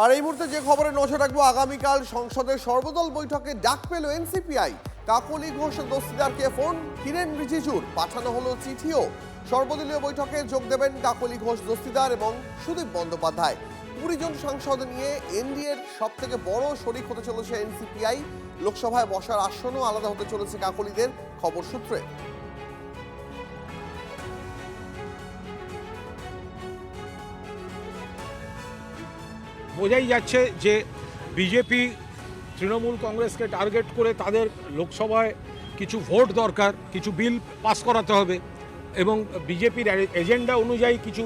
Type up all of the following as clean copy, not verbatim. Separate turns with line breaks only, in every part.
আর এই মুহূর্তে যে খবরে নজর রাখবো, আগামীকাল সংসদের সর্বদল বৈঠকে ডাক পেল এনসিপিআই। কাকলি ঘোষ দস্তিদারকে ফোন, কিরেন রিজিজুর পাঠানো হলো চিঠিও। সর্বদলীয় বৈঠকে যোগ দেবেন কাকলি ঘোষ দস্তিদার এবং সুদীপ বন্দ্যোপাধ্যায়। 20 জন সাংসদ নিয়ে এনডিএর সব থেকে বড় শরিক হতে চলেছে এনসিপিআই। লোকসভায় বসার আসনও আলাদা হতে চলেছে কাকলিদের, খবর সূত্রে।
বোঝাই যাচ্ছে যে বিজেপি তৃণমূল কংগ্রেসকে টার্গেট করে তাদের লোকসভায় কিছু ভোট দরকার, কিছু বিল পাস করাতে হবে এবং বিজেপির এজেন্ডা অনুযায়ী কিছু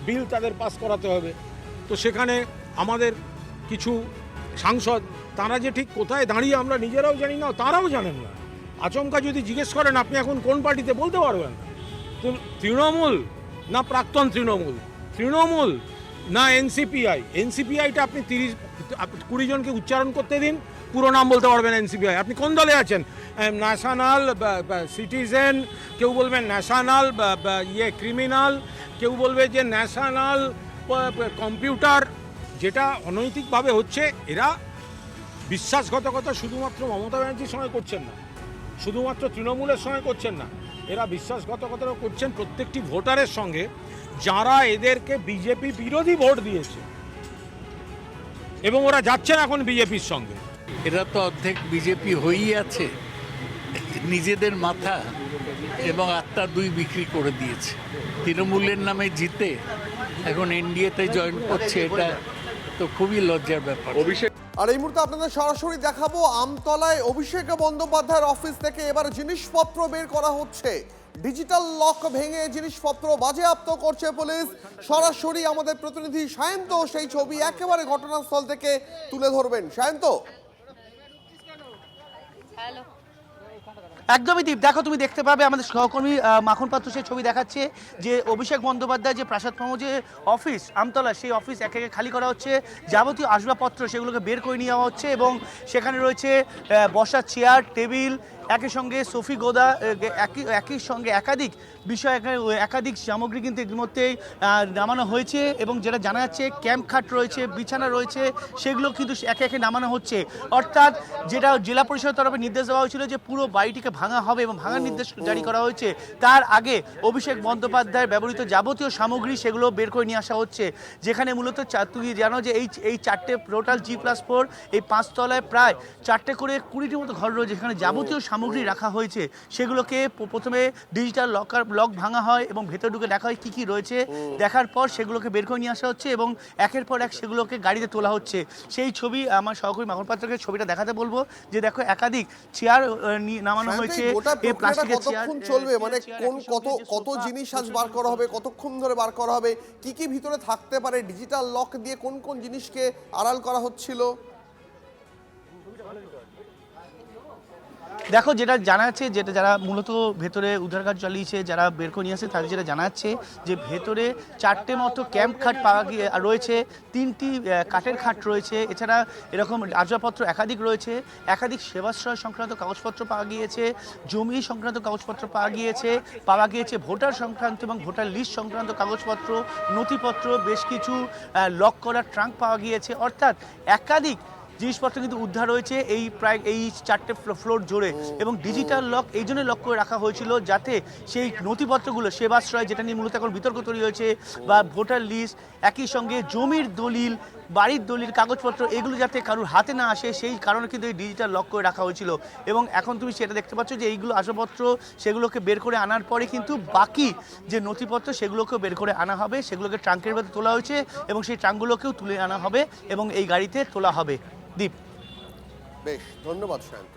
বিল তাদের পাস করাতে হবে। তো সেখানে আমাদের কিছু সাংসদ, তারা যে ঠিক কোথায় দাঁড়িয়ে আমরা নিজেরাও জানি না, তারাও জানেন না। আচমকা যদি জিজ্ঞেস করেন আপনি এখন কোন পার্টিতে, বলতে পারবেন না। তো তৃণমূল না প্রাক্তন তৃণমূল, তৃণমূল না এনসিপিআই। এনসিপিআইটা আপনি 20 জনকে উচ্চারণ করতে দিন, পুরো নাম বলতে পারবেন এনসিপিআই। আপনি কোন দলে আছেন? ন্যাশনাল সিটিজেন, কেউ বলবেন ন্যাশনাল ক্রিমিনাল, কেউ বলবে যে ন্যাশনাল কম্পিউটার। যেটা অনৈতিকভাবে হচ্ছে, এরা বিশ্বাসঘাতকতা শুধুমাত্র মমতা ব্যানার্জির সঙ্গে করছেন না, শুধুমাত্র তৃণমূলের সঙ্গে করছেন না, এরা বিশ্বাসঘাতকতা করছেন প্রত্যেকটি ভোটারের সঙ্গে যারা এদেরকে বিজেপি বিরোধী ভোট দিয়েছে, এবং ওরা যাচ্ছেন এখন বিজেপির সঙ্গে।
এরা তো অর্ধেক বিজেপি হয়েই আছে, নিজেদের মাথা এবং আত্মা দুই বিক্রি করে দিয়েছে। তৃণমূলের নামে জিতে এখন এনডিএতে জয়েন করছে, এটা তো খুবই লজ্জার ব্যাপার।
আর এই মুহূর্তে আপনাদের সরাসরি দেখাবো আমতলায় অভিষেক বন্দ্যোপাধ্যায়ের অফিস থেকে এবার জিনিসপত্র বের করা হচ্ছে। ডিজিটাল লক ভেঙে জিনিসপত্র বাজেয়াপ্ত করছে পুলিশ। সরাসরি আমাদের প্রতিনিধি সায়ন্ত সেই ছবি একেবারে ঘটনাস্থল থেকে তুলে ধরবেন। সায়ন্ত,
একদমই দীপ, দেখো তুমি দেখতে পাবে আমাদের সহকর্মী মাখন পাত্র সেই ছবি দেখাচ্ছে যে অভিষেক বন্দ্যোপাধ্যায় যে প্রাসাদ প্রম যে অফিস আমতলা, সেই অফিস একে একে খালি করা হচ্ছে। যাবতীয় আসবাবপত্র সেগুলোকে বের করে নেওয়া হচ্ছে এবং সেখানে রয়েছে বসার চেয়ার, টেবিল, একই সঙ্গে সফি গোদা, একই সঙ্গে একাধিক বিষয়, একাধিক সামগ্রী কিন্তু এর মধ্যেই নামানো হয়েছে। এবং যেটা জানা যাচ্ছে ক্যাম্প খাট রয়েছে, বিছানা রয়েছে, সেগুলো কিন্তু একে একে নামানো হচ্ছে। অর্থাৎ যেটা জেলা পরিষদের তরফে নির্দেশ দেওয়া হয়েছিল যে পুরো বাড়িটিকে ভাঙা হবে এবং ভাঙার নির্দেশ জারি করা হয়েছে, তার আগে অভিষেক বন্দ্যোপাধ্যায়ের ব্যবহৃত যাবতীয় সামগ্রী সেগুলো বের করে নিয়ে আসা হচ্ছে। যেখানে মূলত তুমি জানো যে এই চারটে টোটাল G+4 এই 5 তলায় প্রায় 4টে করে 20টির মতো ঘর রয়েছে, যেখানে যাবতীয় সামগ্রী রাখা হয়েছে। সেগুলোকে প্রথমে ডিজিটাল লক ভাঙা হয় এবং ভেতরে ঢুকে দেখা হয় কি কি রয়েছে। দেখার পর সেগুলোকে বের করে নিয়ে আসা হচ্ছে এবং একের পর এক সেগুলোকে গাড়িতে তোলা হচ্ছে। সেই ছবি আমার সহকর্মী মাখন পাত্রকে ছবিটা দেখাতে বলবো, যে দেখো একাধিক চেয়ার নামানো হয়েছে।
এই প্লাস্টিকের চেয়ার চলবে, মানে কত জিনিস আজ বার করা হবে, কতক্ষণ ধরে বার করা হবে, কি কি ভিতরে থাকতে পারে, ডিজিটাল লক দিয়ে কোন কোন জিনিসকে আড়াল করা হচ্ছিল?
দেখো যেটা জানা যাচ্ছে, যেটা যারা মূলত ভেতরে উদ্ধার কাজ চালিয়েছে, যারা বের করে নিয়ে আসে, তাদের যেটা জানা যাচ্ছে যে ভেতরে 4টে মতো ক্যাম্প খাট পাওয়া গিয়ে রয়েছে, 3টি কাঠের খাট রয়েছে, এছাড়া এরকম আসবাবপত্র একাধিক রয়েছে, একাধিক সেবাশ্রয় সংক্রান্ত কাগজপত্র পাওয়া গিয়েছে, জমি সংক্রান্ত কাগজপত্র পাওয়া গিয়েছে ভোটার সংক্রান্ত এবং ভোটার লিস্ট সংক্রান্ত কাগজপত্র, নথিপত্র, বেশ কিছু লক করা ট্রাঙ্ক পাওয়া গিয়েছে। অর্থাৎ একাধিক জিনিসপত্র কিন্তু উদ্ধার হয়েছে এই 4টে ফ্লোর জুড়ে। এবং ডিজিটাল লক এই জন্য লক করে রাখা হয়েছিল যাতে সেই নথিপত্রগুলো, সেবাশ্রয় যেটা নিয়ে মূলত এখন বিতর্ক তৈরি হয়েছে, বা ভোটার লিস্ট, একই সঙ্গে জমির দলিল, বাড়ির দলিল, কাগজপত্র, এগুলো যাতে কারোর হাতে না আসে, সেই কারণে কিন্তু এই ডিজিটাল লক করে রাখা হয়েছিল। এবং এখন তুমি সেটা দেখতে পাচ্ছ যে এইগুলো আসবাবপত্র সেগুলোকে বের করে আনার পরে কিন্তু বাকি যে নথিপত্র সেগুলোকেও বের করে আনা হবে, সেগুলোকে ট্রাঙ্কের ভেতরে তোলা হয়েছে এবং সেই ট্রাঙ্কগুলোকেও তুলে আনা হবে এবং এই গাড়িতে তোলা হবে। দীপ,
বেশ, ধন্যবাদ সায়ন্ত।